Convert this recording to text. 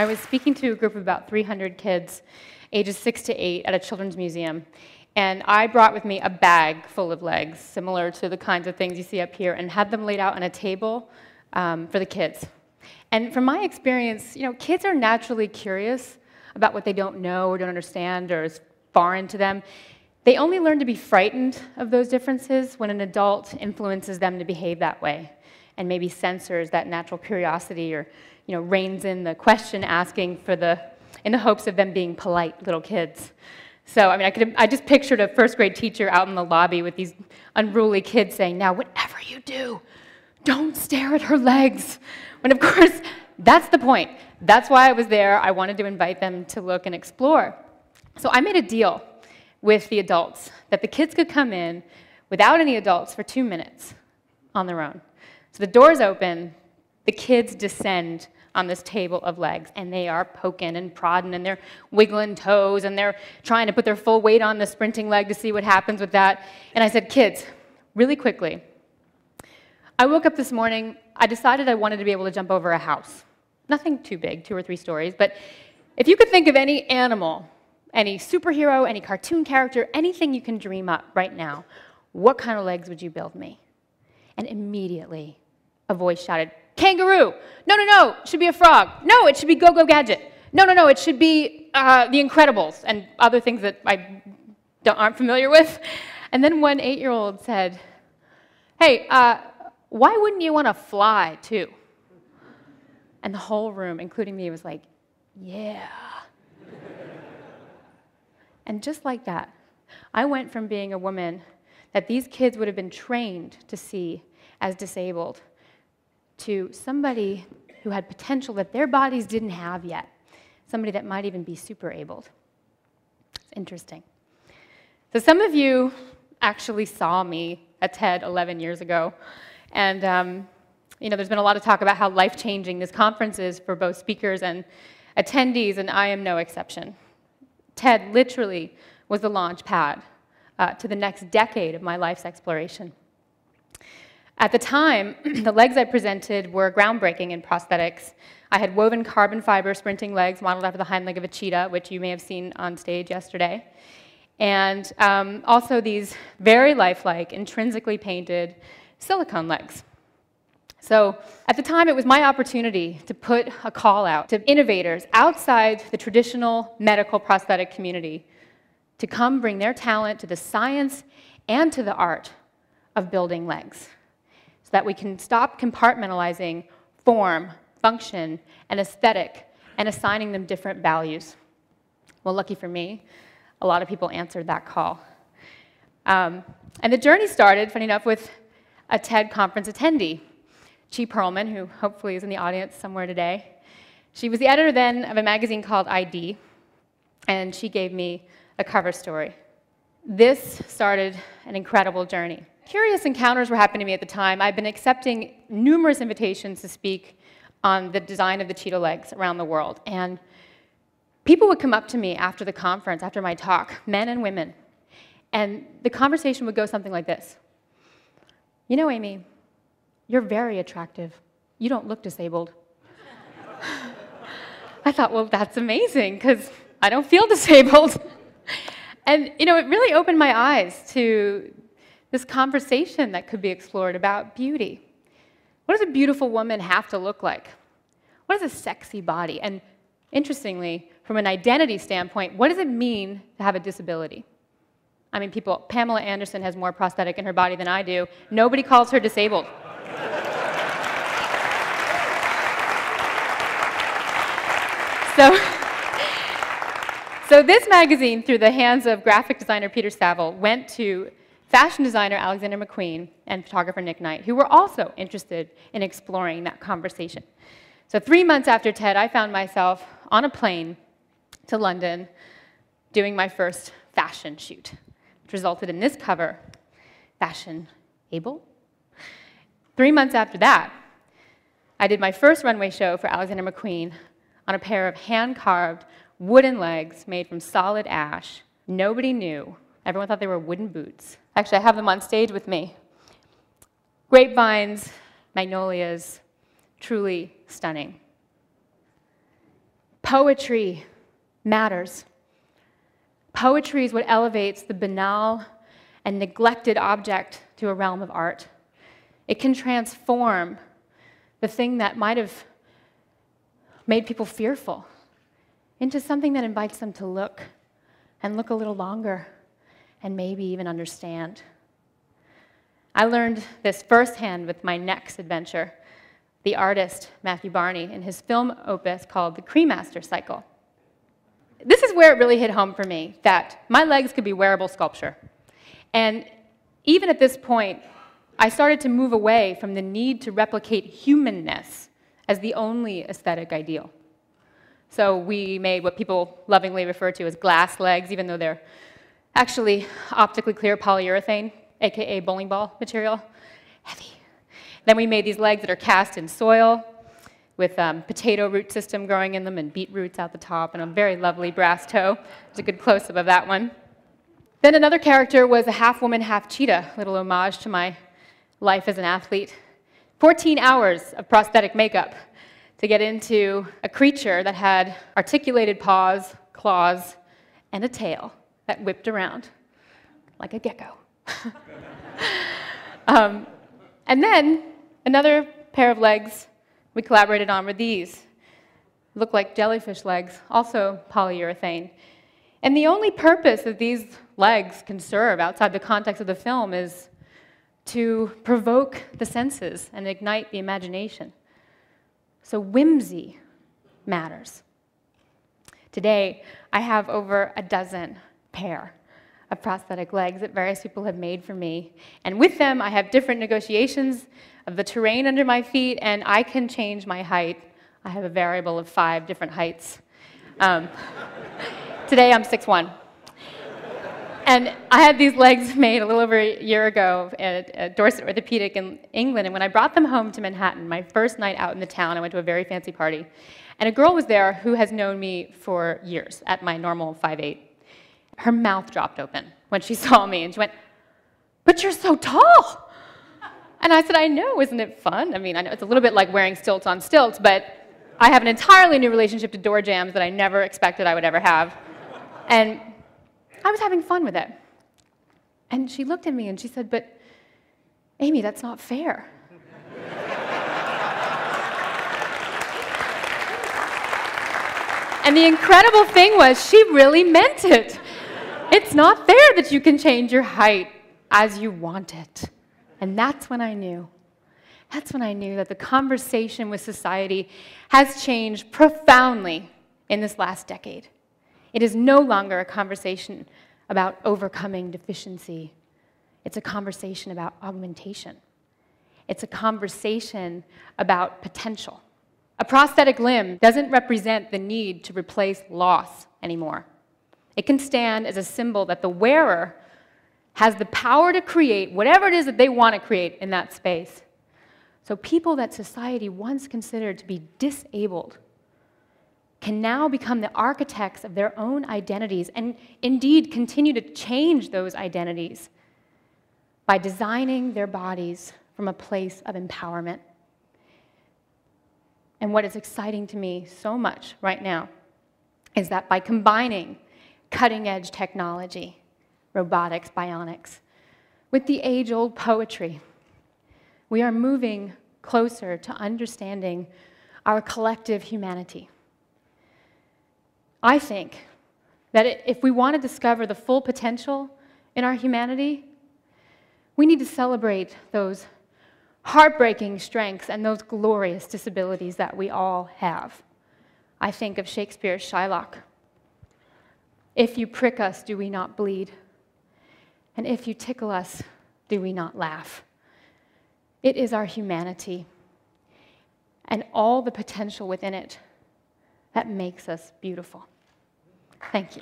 I was speaking to a group of about 300 kids, ages 6 to 8, at a children's museum. And I brought with me a bag full of legs, similar to the kinds of things you see up here, and had them laid out on a table for the kids. And from my experience, kids are naturally curious about what they don't know or don't understand or is foreign to them. They only learn to be frightened of those differences when an adult influences them to behave that way and maybe censors that natural curiosity or reins in the question asking in the hopes of them being polite little kids. So, I just pictured a first grade teacher out in the lobby with these unruly kids saying, "Now, whatever you do, don't stare at her legs." When, of course, that's the point. That's why I was there. I wanted to invite them to look and explore. So I made a deal with the adults that the kids could come in without any adults for 2 minutes on their own. So the doors open, the kids descend on this table of legs, and they are poking and prodding, and they're wiggling toes, and they're trying to put their full weight on the sprinting leg to see what happens with that. And I said, "Kids, really quickly, I woke up this morning, I decided I wanted to be able to jump over a house. Nothing too big, 2 or 3 stories, but if you could think of any animal, any superhero, any cartoon character, anything you can dream up right now, what kind of legs would you build me?" And immediately, a voice shouted, "Kangaroo! No, no, no, it should be a frog. No, it should be Go-Go Gadget. No, no, no, it should be The Incredibles," and other things that I aren't familiar with. And then one 8-year-old said, "Hey, why wouldn't you want to fly, too?" And the whole room, including me, was like, "Yeah." And just like that, I went from being a woman that these kids would have been trained to see as disabled to somebody who had potential that their bodies didn't have yet, somebody that might even be super abled. It's interesting. So some of you actually saw me at TED 11 years ago, and there's been a lot of talk about how life-changing this conference is for both speakers and attendees, and I am no exception. TED literally was the launch pad to the next decade of my life's exploration. At the time, the legs I presented were groundbreaking in prosthetics. I had woven carbon fiber sprinting legs modeled after the hind leg of a cheetah, which you may have seen on stage yesterday, and also these very lifelike, intrinsically painted silicone legs. So at the time, it was my opportunity to put a call out to innovators outside the traditional medical prosthetic community to come bring their talent to the science and to the art of building legs, so that we can stop compartmentalizing form, function, and aesthetic and assigning them different values. Well, lucky for me, a lot of people answered that call. And the journey started, funny enough, with a TED conference attendee, Chi Perlman, who hopefully is in the audience somewhere today. She was the editor then of a magazine called ID, and she gave me a cover story. This started an incredible journey. Curious encounters were happening to me at the time. I've been accepting numerous invitations to speak on the design of the cheetah legs around the world, and people would come up to me after the conference, after my talk, men and women, and the conversation would go something like this. "You know, Aimee, you're very attractive. You don't look disabled." I thought, well, that's amazing, because I don't feel disabled. And, it really opened my eyes to this conversation that could be explored about beauty. What does a beautiful woman have to look like? What is a sexy body? And interestingly, from an identity standpoint, what does it mean to have a disability? Pamela Anderson has more prosthetic in her body than I do. Nobody calls her disabled. So this magazine, through the hands of graphic designer Peter Saville, went to fashion designer Alexander McQueen and photographer Nick Knight, who were also interested in exploring that conversation. So 3 months after TED, I found myself on a plane to London doing my first fashion shoot, which resulted in this cover, Fashion Able. 3 months after that, I did my first runway show for Alexander McQueen on a pair of hand-carved wooden legs made from solid ash. Nobody knew. Everyone thought they were wooden boots. Actually, I have them on stage with me. Grapevines, magnolias, truly stunning. Poetry matters. Poetry is what elevates the banal and neglected object to a realm of art. It can transform the thing that might have made people fearful into something that invites them to look, and look a little longer, and maybe even understand. I learned this firsthand with my next adventure, the artist Matthew Barney, in his film opus called The Cremaster Cycle. This is where it really hit home for me, that my legs could be wearable sculpture. And even at this point, I started to move away from the need to replicate humanness as the only aesthetic ideal. So we made what people lovingly refer to as glass legs, even though they're actually optically clear polyurethane, aka bowling ball material, heavy. Then we made these legs that are cast in soil with potato root system growing in them and beet roots out the top and a very lovely brass toe. There's a good close-up of that one. Then another character was a half woman, half cheetah, little homage to my life as an athlete. 14 hours of prosthetic makeup to get into a creature that had articulated paws, claws, and a tail that whipped around like a gecko. And then another pair of legs we collaborated on were these. Look like jellyfish legs, also polyurethane. And the only purpose that these legs can serve outside the context of the film is to provoke the senses and ignite the imagination. So whimsy matters. Today, I have over a dozen pair of prosthetic legs that various people have made for me. And with them, I have different negotiations of the terrain under my feet, and I can change my height. I have a variable of 5 different heights. Today, I'm 6'1". And I had these legs made a little over a year ago at Dorset Orthopedic in England, and when I brought them home to Manhattan, my first night out in the town, I went to a very fancy party, and a girl was there who has known me for years at my normal 5'8". Her mouth dropped open when she saw me, and she went, "But you're so tall!" And I said, "I know, isn't it fun?" I mean, I know it's a little bit like wearing stilts on stilts, but I have an entirely new relationship to door jams that I never expected I would ever have. And I was having fun with it. And she looked at me and she said, "But Aimee, that's not fair." And the incredible thing was she really meant it. It's not fair that you can change your height as you want it. And that's when I knew. That's when I knew that the conversation with society has changed profoundly in this last decade. It is no longer a conversation about overcoming deficiency. It's a conversation about augmentation. It's a conversation about potential. A prosthetic limb doesn't represent the need to replace loss anymore. It can stand as a symbol that the wearer has the power to create whatever it is that they want to create in that space. So people that society once considered to be disabled can now become the architects of their own identities and indeed continue to change those identities by designing their bodies from a place of empowerment. And what is exciting to me so much right now is that by combining cutting-edge technology, robotics, bionics, with the age-old poetry, we are moving closer to understanding our collective humanity. I think that if we want to discover the full potential in our humanity, we need to celebrate those heartbreaking strengths and those glorious disabilities that we all have. I think of Shakespeare's Shylock. "If you prick us, do we not bleed? And if you tickle us, do we not laugh?" It is our humanity and all the potential within it that makes us beautiful. Thank you.